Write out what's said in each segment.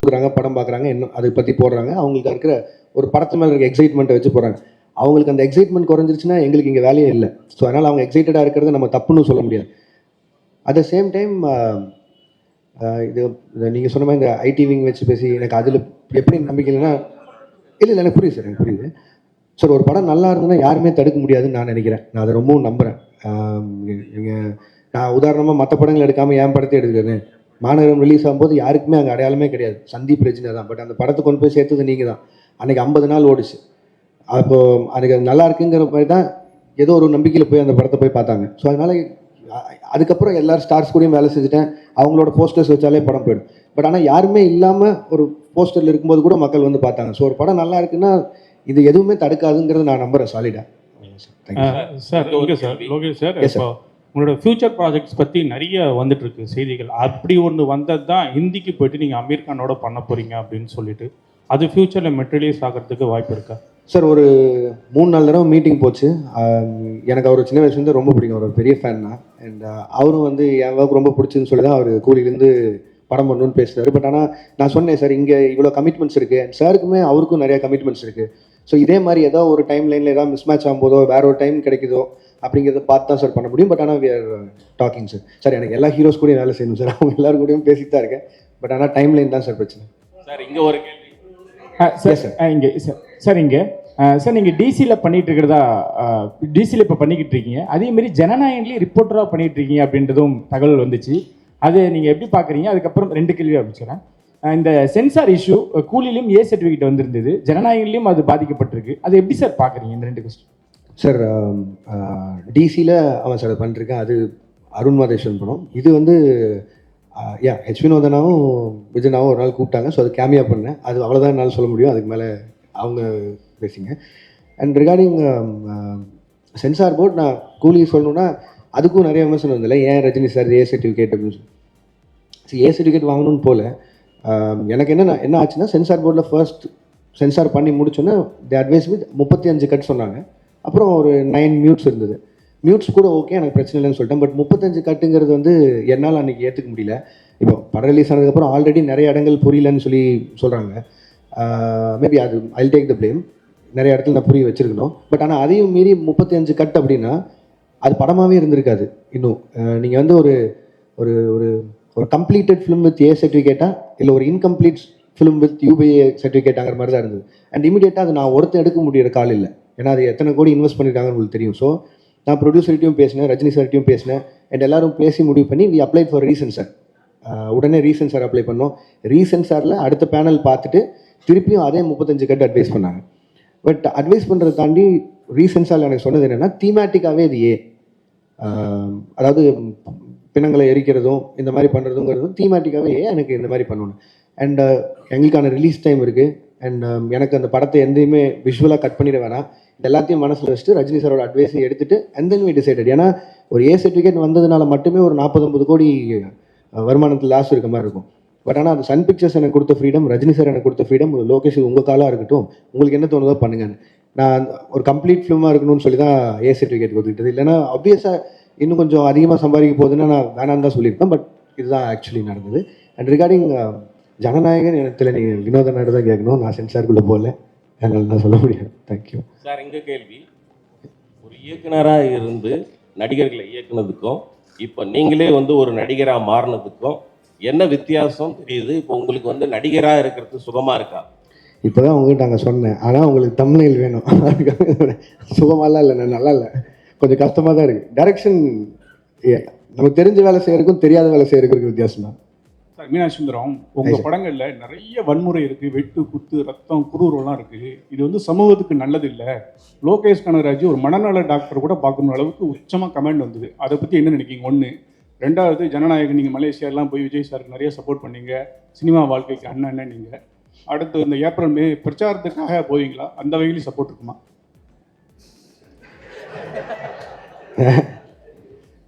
கொடுக்குறாங்க, படம் பார்க்குறாங்க, என்ன அதை பற்றி போடுறாங்க. அவங்களுக்கு இருக்கிற ஒரு படத்து மேலே இருக்க எக்ஸைட்மெண்ட்டை வச்சு போகிறாங்க. அவங்களுக்கு அந்த எக்ஸைட்மெண்ட் குறைஞ்சிருச்சுன்னா எங்களுக்கு இங்கே வேலையே இல்லை. ஸோ அதனால் அவங்க எக்ஸைட்டடாக இருக்கிறத நம்ம தப்புன்னு சொல்ல முடியாது. அட் த சேம் டைம் இது நீங்கள் சொன்ன மாதிரி இந்த ஐடி விங் வச்சு பேசி எனக்கு அதில் எப்படி நம்பிக்கை இல்லைன்னா, இல்லை எனக்கு புரியுது சார், எனக்கு புரியுது சார். ஒரு படம் நல்லா இருந்ததுன்னா யாருமே தடுக்க முடியாதுன்னு நான் நினைக்கிறேன். நான் அதை ரொம்பவும் நம்புகிறேன். நீங்கள் நான் உதாரணமாக மற்ற படங்கள் எடுக்காமல் என் படத்தை எடுத்துக்கிறேன். மாநகரம் ரிலீஸ் ஆகும்போது யாருக்குமே அங்கே அடையாளமே கிடையாது. சந்தீப் ரஜினி தான். பட் அந்த படத்தை கொண்டு போய் சேர்த்தது நீங்கள் தான். அன்றைக்கி 50 நாள் ஓடிச்சு. அப்போது அதுக்கு நல்லா இருக்குங்கிற மாதிரி தான் ஏதோ ஒரு நம்பிக்கையில் போய் அந்த படத்தை போய் பார்த்தாங்க. ஸோ அதனால் அதுக்கப்புறம் எல்லோரும் ஸ்டார்ஸ் கூடயும் வேலை செஞ்சுட்டேன். அவங்களோட போஸ்டர்ஸ் வச்சாலே படம் போயிடும். பட் ஆனால் யாருமே இல்லாமல் ஒரு போஸ்டரில் இருக்கும்போது கூட மக்கள் வந்து பார்த்தாங்க. ஸோ ஒரு படம் நல்லா இருக்குன்னா இது எதுவுமே தடுக்காதுங்கிறது நான் நம்புகிறேன் சாலிடாக. Sir okay sir, Lokesh sir, இப்போ உங்களோட ஃபியூச்சர் ப்ராஜெக்ட்ஸ் பற்றி நிறைய வந்துட்டு இருக்கு செய்திகள். அப்படி ஒன்று வந்தது தான் ஹிந்திக்கு போயிட்டு நீங்கள் அமீர் கானோட பண்ண போகிறீங்க அப்படின்னு சொல்லிட்டு, அது ஃப்யூச்சரில் மெட்டீரியலைஸ் ஆகிறதுக்கு வாய்ப்பு இருக்கா சார்? ஒரு 3-4 தடவை மீட்டிங் போச்சு. எனக்கு அவர் சின்ன வயசுலேருந்து ரொம்ப பிடிக்கும். அவர் பெரிய ஃபேன் தான். அண்ட் அவரும் வந்து என் ஒர்க் ரொம்ப பிடிச்சுன்னு சொல்லி தான் அவர் கூலிலேருந்து படம் பண்ணணும்னு பேசுகிறாரு. பட் ஆனால் நான் சொன்னேன் சார், இங்கே இவ்வளோ கமிட்மெண்ட்ஸ் இருக்குது. அண்ட் சாருக்குமே அவருக்கும் நிறையா கமிட்மெண்ட்ஸ் இருக்குது. ஸோ இதே மாதிரி ஏதோ ஒரு டைம் லைனில் ஏதாவது மிஸ் மேட்ச் ஆகும்போதோ வேற ஒரு டைம் கிடைக்குதோ அப்படிங்கிறத பார்த்து தான் சார் பண்ண முடியும். பட் ஆனால் we are talking sir. Sir எனக்கு எல்லா ஹீரோஸ் கூடயும் வேலை செய்யணும் சார். அவங்க எல்லாரும் கூடயும் பேசிட்டு தான் இருக்கேன். பட் ஆனால் டைம் லைன் தான் சார் பிரச்சனை. சார் இங்கே ஒரு கேள்வி சார். இங்கே சார் இங்கே சார் நீங்கள் டிசியில் பண்ணிட்டு இருக்கிறதா, டிசியில் இப்போ பண்ணிக்கிட்டு இருக்கீங்க. அதேமாரி ஜனநாயகன்லேயும் ரிப்போர்ட்டராக பண்ணிகிட்டு இருக்கீங்க அப்படின்றதும் தகவல் வந்துச்சு. அது நீங்கள் எப்படி பார்க்குறீங்க? அதுக்கப்புறம் 2 கேள்வி ஆரம்பிச்சுக்கிறேன். இந்த சென்சார் இஷ்யூ கூலிலையும் ஏ சர்டிஃபிகேட் வந்திருந்தது, ஜனநாயகன்லையும் அது பாதிக்கப்பட்டிருக்கு. அது எப்படி சார் பார்க்குறீங்க இந்த 2 கொஸ்டின்? சார் டிசியில் அவன் சார் பண்ணிருக்கேன். அது அருண் மாதேஸ்வரன் படம். இது வந்து ஹெச் வினோதனாவும் விஜயனாவும் ஒரு நாள் கூப்பிட்டாங்க. ஸோ அது கேமியா பண்ணேன். அது அவ்வளோதான் என்னால் சொல்ல முடியும். அதுக்கு மேலே அவங்க பேசிங்க. அண்ட் ரிகார்டிங் சென்சார் போர்ட், நான் கூலி சொல்லணுன்னா அதுக்கும் நிறைய விமர்சனம் வந்தில்லை. ஏன் ரஜினி சார் ஏ சர்டிஃபிகேட் அப்படின்னு சொல்லி ஏ சர்டிஃபிகேட் வாங்கணும்னு போல. எனக்கு என்ன ஆச்சுன்னா, சென்சார் போர்டில் ஃபர்ஸ்ட் சென்சார் பண்ணி முடிச்சோன்னே தி அட்வைஸ் வித் 35 கட் சொன்னாங்க. அப்புறம் ஒரு 9 மியூட்ஸ் இருந்தது. மியூட்ஸ் கூட ஓகே, எனக்கு பிரச்சனை இல்லைன்னு சொல்லிட்டேன். பட் 35 கட்டுங்கிறது வந்து என்னால் அன்றைக்கி ஏற்றுக்க முடியல. இப்போ படம் ரிலீஸ் ஆனதுக்கப்புறம் ஆல்ரெடி நிறைய இடங்கள் புரியலன்னு சொல்லி சொல்கிறாங்க. மேபி அது ஐல் டேக் த பிளேம். நிறைய இடத்துல நான் புரிய வச்சுருக்கணும். பட் ஆனால் அதையும் மீறி 35 கட் அப்படின்னா அது படமாகவே இருந்திருக்காது. இன்னும் நீங்கள் வந்து ஒரு ஒரு ஒரு கம்ப்ளீட்டட் ஃபிலிம் வித் ஏ சர்டிஃபிகேட்டா இல்லை ஒரு இன்கம்ப்ளீட் ஃபிலிம் வித் யூபிஏ சர்டிஃபிகேட்டாங்கிற மாதிரி தான் இருந்தது. அண்ட் இமீடியட்டாக அது நான் ஒருத்தர் எடுக்க முடியிற கால் இல்லை. ஏன்னா அது எத்தனை கோடி இன்வெஸ்ட் பண்ணியிருக்காங்கன்னு உங்களுக்கு தெரியும். ஸோ நான் ப்ரொடியூசர்கிட்டையும் பேசினேன், ரஜினி சார்கிட்டையும் பேசினேன். அண்ட் எல்லாரும் பேசி முடிவு பண்ணி வி அப்ளை ஃபார் ரீசென்சார். உடனே ரீசென்சார் அப்ளை பண்ணோம். ரீசென்சாரில் அடுத்த பேனல் பார்த்துட்டு திருப்பியும் அதே 35 கட்டு அட்வைஸ் பண்ணாங்க. பட் அட்வைஸ் பண்ணுறதை தாண்டி ரீசென்சாரில் எனக்கு சொன்னது என்னென்னா, தீமேட்டிக்காகவே இது அதாவது பிணங்களை எரிக்கிறதும் இந்த மாதிரி பண்ணுறதுங்கிறதும் தீமேட்டிக்காகவே எனக்கு இந்த மாதிரி பண்ணணும். அண்ட் எங்களுக்கான ரிலீஸ் டைம் இருக்குது. அண்ட் எனக்கு அந்த படத்தை எந்தையுமே விஷுவலாக கட் பண்ணிட வேணாம். எல்லாத்தையும் மனசில் வச்சுட்டு ரஜினி சாரோட அட்வைஸை எடுத்துகிட்டு அண்ட் தென் வி டிசைடட். ஏன்னா ஒரு ஏ சர்டிஃபிகேட் வந்ததுனால மட்டுமே ஒரு 40-50 கோடி வருமானத்தில் லாஸ் இருக்க மாதிரி இருக்கும். பட் ஆனால் அது சன் பிக்சர்ஸ் எனக்கு கொடுத்த ஃப்ரீடம், ரஜினி சார் எனக்கு கொடுத்த ஃப்ரீடம், லோகேஷ் உங்கள் காலாக இருக்கட்டும், உங்களுக்கு என்ன தோணுதோ பண்ணுங்கன்னு. நான் ஒரு கம்ப்ளீட் ஃபிலிமாக இருக்கணும்னு சொல்லி தான் ஏ சர்டிஃபிகேட் கொடுத்துக்கிட்டது. இல்லைன்னா ஆப்வியஸாக இன்னும் கொஞ்சம் அதிகமாக சம்பாதிக்க போகுதுன்னா நான் வேணான்னு தான் சொல்லியிருப்பேன். பட் இதுதான் ஆக்சுவலி நடந்தது. அண்ட் ரிகார்டிங் ஜனநாயகன் இடத்துல நீங்கள் வினோதனாடு தான் கேட்கணும். நான் சென்சாருக்குள்ளே போகல, என்னால் நான் சொல்ல முடியாது. Thank you sir. எங்கள் கேள்வி, ஒரு இயக்குனராக இருந்து நடிகர்களை இயக்குனதுக்கும் இப்போ நீங்களே வந்து ஒரு நடிகராக மாறினதுக்கும் என்ன வித்தியாசம் தெரியுது? இப்போ உங்களுக்கு வந்து நடிகராக இருக்கிறது சுகமாக இருக்கா? இப்போ தான் உங்கள்கிட்ட நாங்கள் சொன்னேன். ஆனால் உங்களுக்கு தம்ப்நெயில் வேணும். சுகமாலாம் இல்லை, நான் நல்லா இல்லை, கொஞ்சம் கஷ்டமாக தான் இருக்குது. டைரக்ஷன் நமக்கு தெரிஞ்ச வேலை செய்யறதுக்கும் தெரியாத வேலை செய்யறதுக்கு வித்தியாசம் தான். சார் மீனாட்சி சுந்தரம், உங்கள் படங்களில் நிறைய வன்முறை இருக்குது, வெட்டு குத்து ரத்தம் குரூரெல்லாம் இருக்குது. இது வந்து சமூகத்துக்கு நல்லது இல்லை. லோகேஷ் கனகராஜ் ஒரு மனநல டாக்டர் கூட பார்க்கணும் அளவுக்கு உச்சமாக கமெண்ட் வந்தது. அதை பற்றி என்ன நினைக்கிங்க? 1. 2வது, ஜனநாயகன் நீங்கள் மலேசியாலாம் போய் விஜய் சாருக்கு நிறைய சப்போர்ட் பண்ணீங்க, சினிமா வாழ்க்கைக்கு அண்ணன் நீங்கள். அடுத்து இந்த ஏப்ரல் மே பிரச்சாரத்துக்காக போவீங்களா? அந்த வகையிலும் சப்போர்ட் இருக்குமா?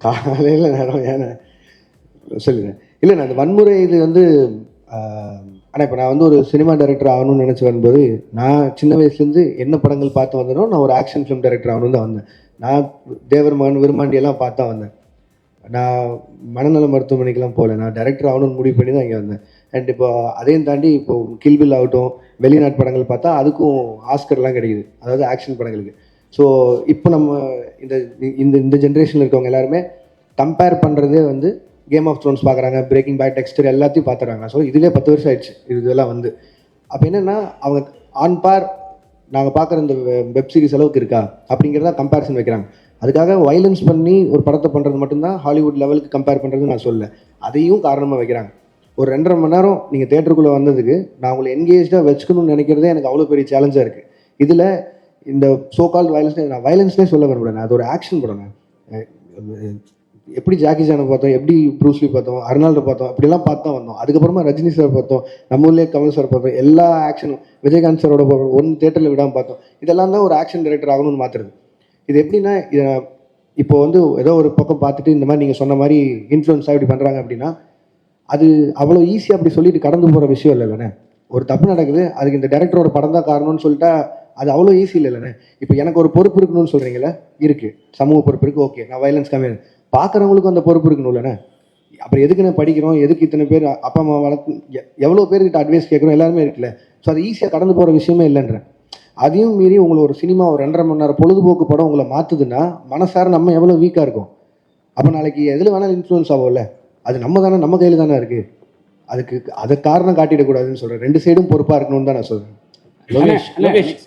காலையில் நேரம் ஏன்னா சொல்லுங்கள். இல்லை, நான் அந்த வன்முறை இது வந்து ஆனால் இப்போ நான் வந்து ஒரு சினிமா டைரக்டர் ஆகணும்னு நினச்சி வரும்போது, நான் சின்ன வயசுலேருந்து என்ன படங்கள் பார்த்து வந்தேனோ, நான் ஒரு ஆக்ஷன் ஃபிலிம் டைரக்டர் ஆகணும்னு தான் வந்தேன். நான் தேவர் மகன் விரும்மாண்டியெல்லாம் பார்த்து தான் வந்தேன். நான் மனநல மருத்துவமனைக்கெலாம் போகல, நான் டைரக்டர் ஆகணும்னு முடிவு பண்ணி தான் இங்கே வந்தேன். அண்ட் இப்போ அதையும் தாண்டி இப்போ கில்பில் ஆகட்டும், வெளிநாட்டு படங்கள் பார்த்தா அதுக்கும் ஆஸ்கர்லாம் கிடைக்குது, அதாவது ஆக்ஷன் படங்களுக்கு. ஸோ இப்போ நம்ம இந்த இந்த இந்த ஜென்ரேஷனில் இருக்கவங்க எல்லாருமே கம்பேர் பண்ணுறதே வந்து கேம் ஆஃப் த்ரோன்ஸ் பார்க்குறாங்க, பிரேக்கிங் பேட், டெக்ஸ்டர் எல்லாத்தையும் பார்த்துறாங்க. ஸோ இதுவே 10 வருஷம் ஆயிடுச்சு இதெல்லாம் வந்து. அப்போ என்னென்னா அவங்க ஆன் பார் நாங்கள் பார்க்குற இந்த வெப் சீரிஸ் அளவுக்கு இருக்கா அப்படிங்கிறத கம்பேரிசன் வைக்கிறாங்க. அதுக்காக வைலன்ஸ் பண்ணி ஒரு படத்தை பண்ணுறது மட்டும்தான் ஹாலிவுட் லெவலுக்கு கம்பேர் பண்ணுறது நான் சொல்ல, அதையும் காரணமாக வைக்கிறாங்க. ஒரு 2.5 மணி நேரம் நீங்கள் தேட்டருக்குள்ளே வந்ததுக்கு நான் உங்களை என்கேஜாக வச்சுக்கணும்னு நினைக்கிறதே எனக்கு அவ்வளோ பெரிய சேலஞ்சாக இருக்குது. இதில் இந்த சோகால்டு வயலன்ஸ், நான் வயலன்ஸ்லேயே சொல்ல விரும்புகிறேன், அது ஒரு ஆக்ஷன் படம். எப்படி ஜாக்கி சானை பார்த்தோம், எப்படி ப்ரூஸ்லி பார்த்தோம், அர்னால்டை பார்த்தோம், அப்படிலாம் பார்த்தா வந்தோம். அதுக்கப்புறமா ரஜினி சார் பார்த்தோம், நம்ம ஊர்லேயே கமல் சார் பார்த்தோம், எல்லா ஆக்ஷனும் விஜயகாந்த் சாரோட ஒன் தேட்டரில் விடாமல் பார்த்தோம். இதெல்லாம் தான் ஒரு ஆக்ஷன் டைரக்டர் ஆகணும்னு மாற்றுறது. இது எப்படின்னா, இப்போ வந்து ஏதோ ஒரு பக்கம் பார்த்துட்டு இந்த மாதிரி நீங்கள் சொன்ன மாதிரி இன்ஃப்ளூயன்ஸாக இப்படி பண்ணுறாங்க அப்படின்னா, அது அவ்வளோ ஈஸியாக அப்படி சொல்லிட்டு கடந்து போகிற விஷயம் இல்லை இல்லைண்ணே. ஒரு தப்பு நடக்குது, அதுக்கு இந்த டைரக்டரோட படம் தான் காரணம்னு சொல்லிட்டா அது அவ்வளோ ஈஸி இல்லைண்ணே. இப்போ எனக்கு ஒரு பொறுப்பு இருக்கணும்னு சொல்கிறீங்களே, இருக்குது, சமூக பொறுப்பு இருக்குது, ஓகே, நான் வயலன்ஸ் கம்மி, பார்க்குறவங்களுக்கும் அந்த பொறுப்பு இருக்கணும் இல்லைண்ணே. அப்புறம் எதுக்குன்னு படிக்கிறோம், எதுக்கு இத்தனை பேர் அப்பா அம்மா வளர்த்து எவ்வளோ பேர்கிட்ட அட்வைஸ் கேட்குறோம், எல்லாருமே இருக்குல்ல. ஸோ அது ஈஸியாக கடந்து போகிற விஷயமே இல்லைன்றேன். அதையும் மீறி உங்களை ஒரு சினிமா ஒரு 2.5 மணி நேரம் பொழுதுபோக்கு படம் உங்களை மாற்றுதுன்னா மனசார நம்ம எவ்வளோ வீக்காக இருக்கும். அப்போ நாளைக்கு எதில் வேணாலும் இன்ஃப்ளூயன்ஸ் ஆகும்ல, அது நம்ம தானே, நம்ம கையில் தானே இருக்குது. அதுக்கு அதை காரணம் காட்டிடக்கூடாதுன்னு சொல்கிறேன். 2 சைடும் பொறுப்பாக இருக்கணும்னு தான் நான் சொல்கிறேன். லோகேஷ்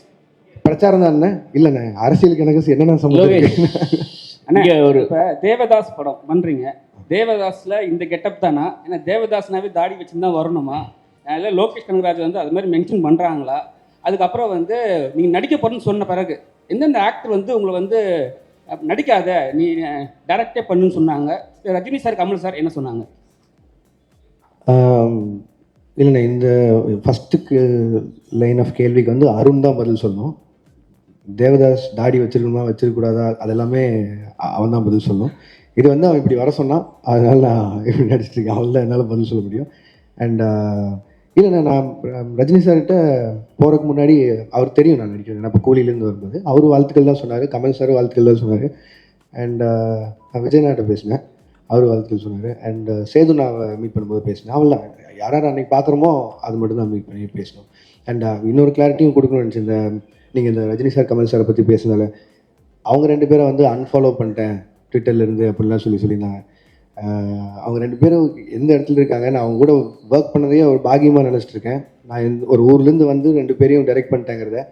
பிரச்சாரம் தானே இல்லைண்ணே, அரசியலுக்கு எனக்கு என்னென்ன சம்பந்தம். ஒரு தேவதாஸ் படம் பண்றீங்க, தேவதாஸ்ல இந்த கெட்டப் தானா? ஏன்னா தேவதாஸ்னாவே தாடி வச்சுன்னு தான் வரணுமா? இல்லை லோகேஷ் கனகராஜ் வந்து அது மாதிரி மென்ஷன் பண்ணுறாங்களா? அதுக்கப்புறம் வந்து நீங்கள் நடிக்க போகிறேன்னு சொன்ன பிறகு எந்தெந்த ஆக்டர் வந்து உங்களை வந்து நடிக்காத, நீ டைரக்டே பண்ணுன்னு சொன்னாங்க? ரஜினி சார், கமல் சார் என்ன சொன்னாங்க? இல்லைண்ணே, இந்த ஃபஸ்ட்டுக்கு லைன் ஆஃப் கேள்விக்கு வந்து அருண் தான் பதில் சொல்லணும். தேவதாஸ் தாடி வச்சிருக்கணுமா வச்சிருக்கூடாதா அதெல்லாமே அவன் தான் பதில் சொல்லணும். இது வந்து அவன் இப்படி வர சொன்னான், அதனால நான் இப்படி நடிச்சிட்ருக்கேன், அவள் தான் என்னால் பதில் சொல்ல முடியும். அண்ட் இல்லைண்ணா, நான் ரஜினி சார்கிட்ட போகிறதுக்கு முன்னாடி அவர் தெரியும் நான் நடிக்கிறேன். நான் இப்போ கூலியிலேருந்து வரும்போது அவர் வாழ்த்துக்கள் தான் சொன்னார், கமல் சார் வாழ்த்துக்கள் தான் சொன்னார். அண்ட் நான் விஜயநாட்ட பேசினேன், அவர் வாழ்த்துக்கள் சொன்னார். அண்ட் சேது நான் மீட் பண்ணும்போது பேசினேன். அவள் தான் யாரார் அன்றைக்கி பார்க்குறோமோ அது மட்டும் தான் மீட் பண்ணி பேசணும். அண்ட் இன்னொரு கிளாரிட்டியும் கொடுக்கணும்னு நினச்சி, இந்த நீங்கள் இந்த ரஜினி சார் கமல் சாரை பற்றி பேசினால அவங்க 2 பேரை வந்து அன்ஃபாலோ பண்ணிட்டேன் ட்விட்டர்லேருந்து அப்படிலாம் சொல்லியிருந்தாங்க. அவங்க 2 பேரும் எந்த இடத்துல இருக்காங்க, நான் அவங்க கூட ஒர்க் பண்ணதையே ஒரு பாகியமாக நினச்சிட்டு இருக்கேன். நான் ஒரு ஊர்லேருந்து வந்து 2 பேரையும் டைரக்ட் பண்ணிட்டேங்கிறத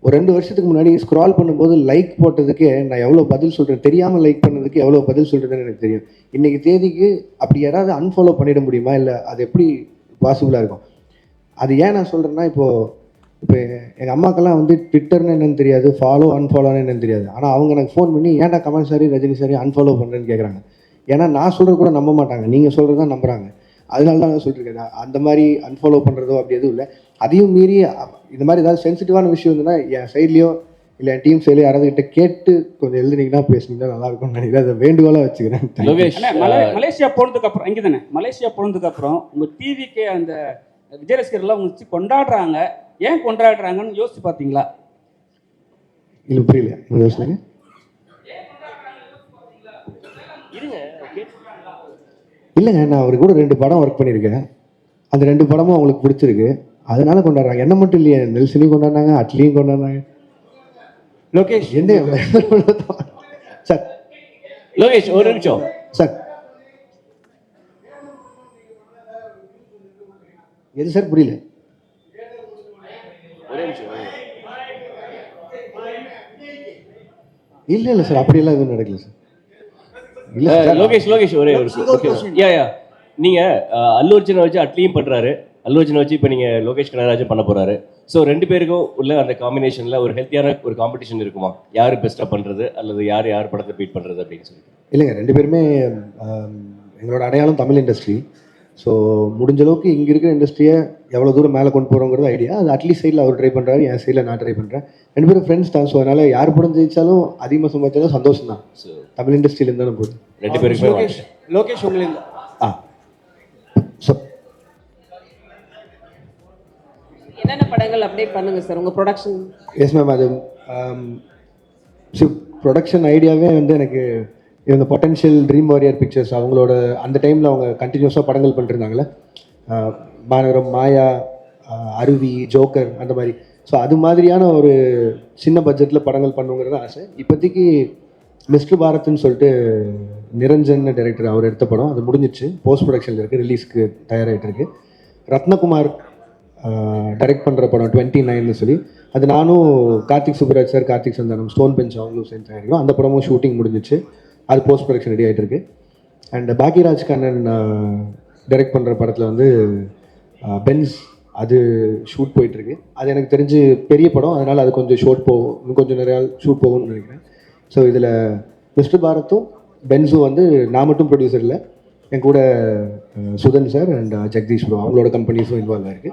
ஒரு 2 வருஷத்துக்கு முன்னாடி ஸ்க்ரால் பண்ணும்போது லைக் போட்டதுக்கு நான் எவ்வளோ பதில் சொல்கிறேன், தெரியாமல் லைக் பண்ணதுக்கு எவ்வளோ பதில் சொல்கிறேன்னு எனக்கு தெரியும். இன்றைக்கி தேதிக்கு அப்படி யாராவது அன்ஃபாலோ பண்ணிட முடியுமா, இல்லை அது எப்படி பாசிபிளாக இருக்கும்? அது ஏன் நான் சொல்கிறேன்னா, இப்போ எங்கள் அம்மாக்கெல்லாம் வந்து ட்விட்டர்னு என்னென்னு தெரியாது, ஃபாலோ அன்ஃபாலோன்னு என்னென்னு தெரியாது. ஆனால் அவங்க எனக்கு ஃபோன் பண்ணி ஏன்டா Kamal sorry Rajini sorry unfollow பண்ணுறேன்னு கேட்குறாங்க. ஏன்னா நான் சொல்கிறது கூட நம்ப மாட்டாங்க, நீங்கள் சொல்கிறது தான் நம்புகிறாங்க. அதனால தான் நான் சொல்லிட்டுருக்கேன். அந்த மாதிரி அன்ஃபாலோ பண்ணுறதோ அப்படி எதுவும் இல்லை. அதையும் மீறி இந்த மாதிரி ஏதாவது சென்சிட்டிவான விஷயம் இருந்ததுன்னா என் சைட்லேயோ இல்லை என் டீம் சைட்லேயோ யாராவது கிட்ட கேட்டு கொஞ்சம் எழுதுனீங்கன்னா பேசுனீங்கன்னா நல்லாயிருக்கும்னு நினைக்கிறேன். அதை வேண்டுகோளாக வச்சுக்கிறேன். மலேசியா போனதுக்கு அப்புறம் இங்கே தானே, மலேசியா போனதுக்கு அப்புறம் உங்கள் டிவிக்கு அந்த விஜய் ரசிகர்லாம் உங்க வச்சு கொண்டாடுறாங்க, ஏன் கொண்டாடுறாங்கன்னு யோசிச்சு பார்த்தீங்களா? இல்லை புரியல, யோசிச்சுங்க. இல்லைங்க, நான் அவருக்கு கூட 2 படம் ஒர்க் பண்ணியிருக்கேன். அந்த 2 படமும் அவங்களுக்கு பிடிச்சிருக்கு, அதனால கொண்டாடுறாங்க. என்ன மட்டும் இல்லையே, நெல்சனையும் கொண்டாடினாங்க, அட்லியும் கொண்டாடினாங்க. லோகேஷ் என்ன சார்? லோகேஷ் ஒரு நிமிஷம் சார். எது சார் புரியல? இல்லை சார், அப்படியெல்லாம் எதுவும் நடக்கல சார். இல்ல லோகேஷ் ஒரே நீங்க அல்லு அர்ஜுனை வச்சு அட்லியும் பண்றாரு, அல்லு அர்ஜுனை வச்சு இப்போ நீங்க லோகேஷ் கனகராஜன் பண்ண போறாரு. ஸோ 2 பேருக்கும் உள்ள அந்த காம்பினேஷன்ல ஒரு ஹெல்த்தியான ஒரு காம்படிஷன் இருக்குமா? யாரு பெஸ்டா பண்றது அல்லது யார் படத்தை பீட் பண்றது அப்படின்னு சொல்லி? இல்லைங்க, 2 பேருமே எங்களோட அடையாளம் தமிழ் இண்டஸ்ட்ரி. ஸோ முடிஞ்ச அளவுக்கு இங்கே இருக்கிற இண்டஸ்ட்ரியை எவ்வளோ தூரம் மேலே கொண்டு போகிறோங்கிறது ஐடியா. அது அட்லீஸ்ட் சைடில் அவர் ட்ரை பண்ணுறாரு, என் சைடில் நான் ட்ரை பண்ணுறேன். 2 பேரும் ஃப்ரெண்ட்ஸ் தான். ஸோ அதனால் யார் படம் ஜெயிச்சாலும் அதிகமாக சம்பாதிச்சாலும் சந்தோஷம் தான். தமிழ் இண்டஸ்ட்ரியிலேருந்து தானே போகுது. 2 பேருக்குமே லோகேஷ் உங்களுக்கு என்னென்ன படங்கள் அப்டேட் பண்ணுங்க சார் உங்கள் ப்ரொடக்ஷன்? எஸ் மேம், அது ப்ரொடக்ஷன் ஐடியாவே வந்து எனக்கு இந்த பொட்டன்ஷியல் ட்ரீம் வாரியர் பிக்சர்ஸ் அவங்களோட அந்த டைமில் அவங்க கண்டினியூஸாக படங்கள் பண்ணிருந்தாங்களே, மாநகரம், மாயா, அருவி, ஜோக்கர் அந்த மாதிரி. ஸோ அது மாதிரியான ஒரு சின்ன பட்ஜெட்டில் படங்கள் பண்ணுங்கிறது ஆசை. இப்போதைக்கு மிஸ்டர் பாரத்னு சொல்லிட்டு நிரஞ்சன் டைரக்டர் அவர் எடுத்த படம், அது முடிஞ்சிச்சு, போஸ்ட் ப்ரொடக்ஷனில் இருக்குது, ரிலீஸ்க்கு தயாராகிட்டு இருக்கு. ரத்னகுமார் டைரக்ட் பண்ணுற படம் 29ன்னு சொல்லி, அது நானும் Karthik Subbaraj sir, Karthik Santhanam, Stone Bench அவங்களும் சேர்ந்து தயாரிக்கிறோம். அந்த படமும் ஷூட்டிங் முடிஞ்சிச்சு, அது போஸ்ட் ப்ரொடக்ஷன் ரெடி ஆகிட்டு இருக்கு. அண்ட் பாக்யராஜ் கண்ணன் டைரக்ட் பண்ணுற படத்தில் வந்து பென்ஸ், அது ஷூட் போயிட்டுருக்கு. அது எனக்கு தெரிஞ்சு பெரிய படம், அதனால் அது கொஞ்சம் ஷூட் போகும், இன்னும் கொஞ்சம் நிறையா ஷூட் போகும்னு நினைக்கிறேன். ஸோ இதில் மிஸ்டர் பாரத்தும் பென்ஸும் வந்து நான் மட்டும் ப்ரொடியூசர் இல்லை, என் கூட Sudhan sir and Jagadish bro அவங்களோட கம்பெனிஸும் இன்வால்வ் ஆயிருக்கு.